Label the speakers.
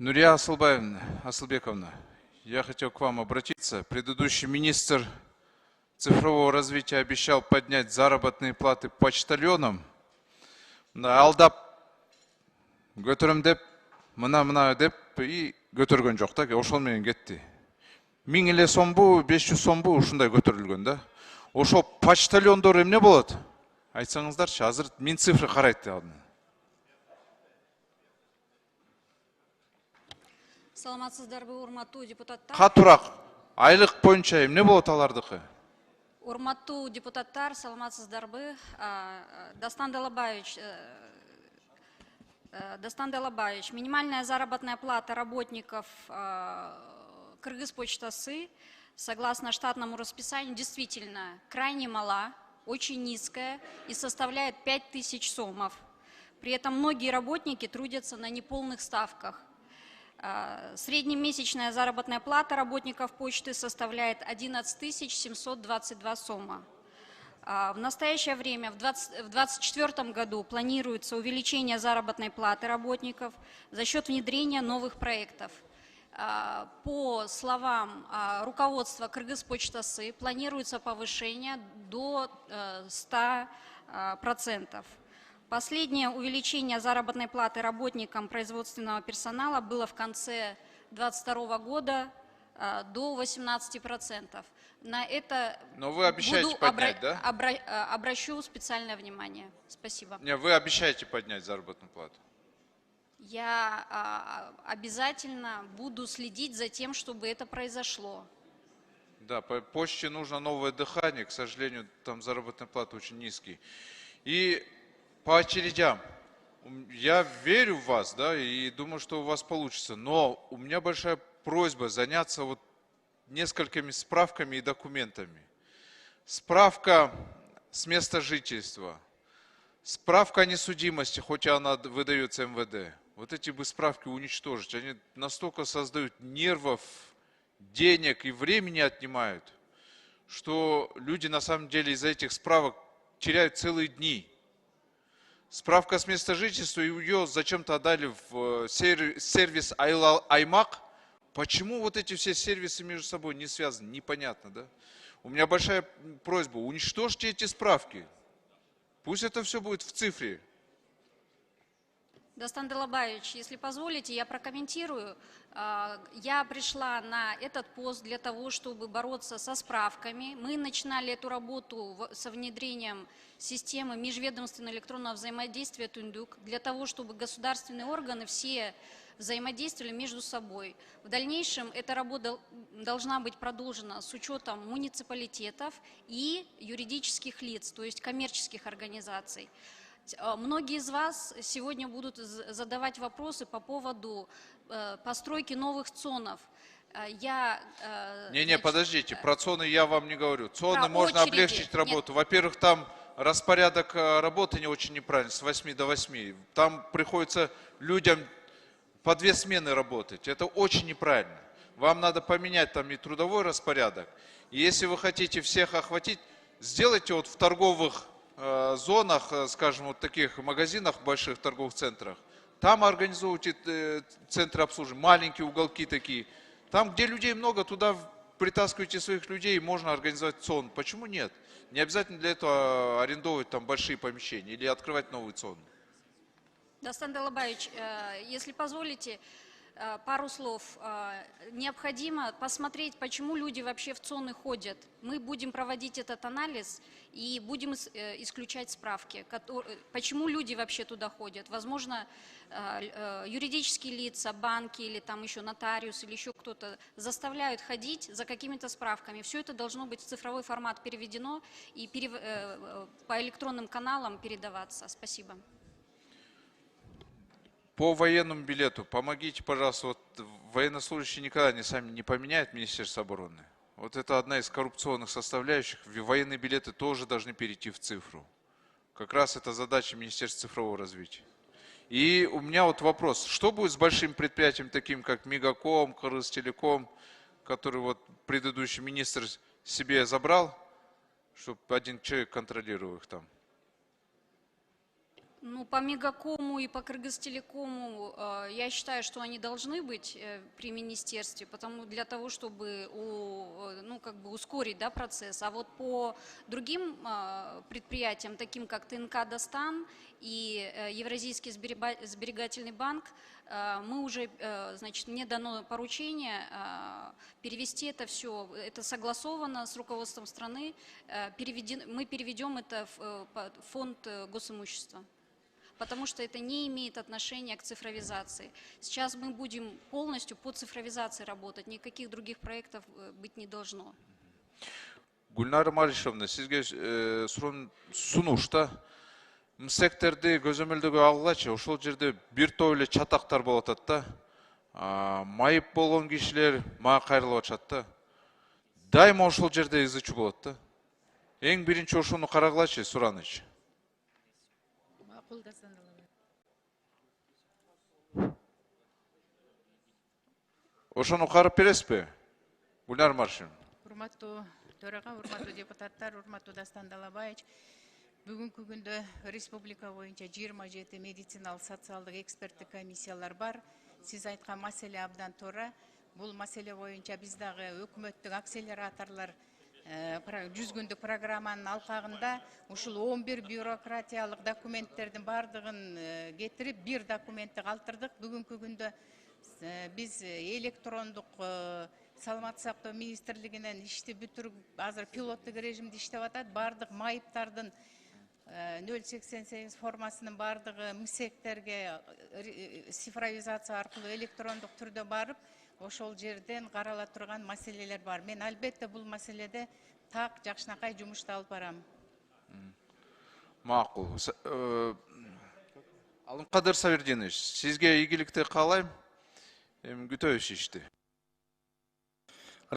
Speaker 1: Нурия Асылбековна, я хотел к вам обратиться. Предыдущий министр цифрового развития обещал поднять заработные платы почтальонам. Алдап көтөрөм мына деп и көтөргөн жок да, ошол менен кетти. 1000 сомбу, 500 сомбу ушундай көтөрүлгөн да. Ошо почтальондор эмне болот? Айтсаңыздарчы, азыр Минцифры карайт деп.
Speaker 2: Саламатсыздарбы, урматтуу депутаттар.
Speaker 1: Катуураак, айлык боюнча эмне болот алардыкы?
Speaker 2: Урматтуу депутаттар, саламатсыздарбы. Дастан Далабаевич, минимальная заработная плата работников Кыргызпочтасы, согласно штатному расписанию, действительно крайне мала, очень низкая и составляет 5000 сомов. При этом многие работники трудятся на неполных ставках. Среднемесячная заработная плата работников почты составляет 11 722 сома. В настоящее время, в 2024 году, планируется увеличение заработной платы работников за счет внедрения новых проектов. По словам руководства Кыргызпочтасы, планируется повышение до 100%. Последнее увеличение заработной платы работникам производственного персонала было в конце 2022 года до 18%. На это
Speaker 1: Но вы обещаете поднять, да?
Speaker 2: Обращу специальное внимание. Спасибо.
Speaker 1: Не, вы обещаете поднять заработную плату?
Speaker 2: Я обязательно буду следить за тем, чтобы это произошло.
Speaker 1: Да, по почте нужно новое дыхание, к сожалению, там заработная плата очень низкий. И по очередям. Я верю в вас, да, и думаю, что у вас получится. Но у меня большая просьба заняться вот несколькими справками и документами. Справка с места жительства, справка о несудимости, хоть и она выдается МВД. Вот эти бы справки уничтожить. Они настолько создают нервов, денег и времени отнимают, что люди на самом деле из-за этих справок теряют целые дни. Справка с места жительства, ее зачем-то отдали в сервис Аймак. Почему вот эти все сервисы между собой не связаны, непонятно, да? У меня большая просьба, уничтожьте эти справки. Пусть это все будет в цифре.
Speaker 2: Дастан Далабаевич, если позволите, я прокомментирую. Я пришла на этот пост для того, чтобы бороться со справками. Мы начинали эту работу со внедрением системы межведомственного электронного взаимодействия Тундук, для того, чтобы государственные органы все взаимодействовали между собой. В дальнейшем эта работа должна быть продолжена с учетом муниципалитетов и юридических лиц, то есть коммерческих организаций. Многие из вас сегодня будут задавать вопросы по поводу постройки новых ЦОНов.
Speaker 1: Подождите, про ЦОНы я вам не говорю. ЦОНы можно
Speaker 2: очереди.
Speaker 1: облегчить работу. Во-первых, там распорядок работы не очень неправильный, с 8 до 8. Там приходится людям по 2 смены работать. Это очень неправильно. Вам надо поменять там и трудовой распорядок. И если вы хотите всех охватить, сделайте вот в торговых зонах, скажем, вот таких магазинах, больших торговых центрах, там организовывайте центры обслуживания, маленькие уголки такие. Там, где людей много, туда притаскивайте своих людей, можно организовать ЦОН. Почему нет? Не обязательно для этого арендовать там большие помещения или открывать новый ЦОН.
Speaker 2: Дастан Далабаевич, если позволите, пару слов. Необходимо посмотреть, почему люди вообще в ЦОНы ходят. Мы будем проводить этот анализ и будем исключать справки. Почему люди вообще туда ходят? Возможно, юридические лица, банки или там еще нотариус или еще кто-то заставляют ходить за какими-то справками. Все это должно быть в цифровой формат переведено и по электронным каналам передаваться. Спасибо.
Speaker 1: По военному билету помогите, пожалуйста, вот военнослужащие никогда сами не поменяют Министерство обороны. Вот это одна из коррупционных составляющих. Военные билеты тоже должны перейти в цифру. Как раз это задача Министерства цифрового развития. И у меня вот вопрос, что будет с большим предприятием, таким как Мегаком, Кыргызтелеком, который вот предыдущий министр себе забрал, чтобы один человек контролировал их там?
Speaker 2: Ну, по Мегакому и по Кыргызтелекому я считаю, что они должны быть при министерстве, потому для того, чтобы ну, как бы ускорить, да, процесс. А вот по другим предприятиям, таким как ТНК «Дастан» и Евразийский сберегательный банк, мы уже, значит, мне дано поручение перевести это все, это согласовано с руководством страны, мы переведем это в фонд госимущества, потому что это не имеет отношения к цифровизации. Сейчас мы будем полностью по цифровизации работать, никаких других проектов быть не должно.
Speaker 1: Гүлнар Маришевна, сизге сунушта секторды көзөмөлдөгө алгылачы, ошол жерде бир топ эле чатактар болуп атат да. Майып болгон кишилер мага кайрылып атышат да. Дайыма ошол жерде ызы чуу болот да. Эң биринчи ошону карагылачы, Сураныч. Ошону карап бересизби? Гүлнар Маришевна.
Speaker 3: Урматтуу төрага, урматтуу депутаттар, урматтуу Дастан Далабаевич, бүгүнкү күндө республика боюнча 27 медициналык социалдык эксперттик комиссиялар бар. Сиз айткан маселе абдан туура. Бул маселе боюнча биз дагы өкмөттүк акселераторлор 100 күндүк программанын алкагында ушул 11 бюрократиялык документтердин бардыгын кетирип, бир документти калтырдык. Бүгүнкү күндө биз электрондук саламаттык сактоо министрлигинен ишти бүтүрүп, азыр пилоттук режимде иштеп атат. Бардык майыптардын 088 формасынын бардыгы МСЭКтерге цифровизация аркылуу электрондук түрдө барып, ошол жерден карала турган маселелер бар. Мен албетте бул маселеде так жакшынакай жумушту алып барам.
Speaker 1: Макул. Алымкадыр Сабирдинович, сизге ийгиликти каалайм. Күтөбүз ишти.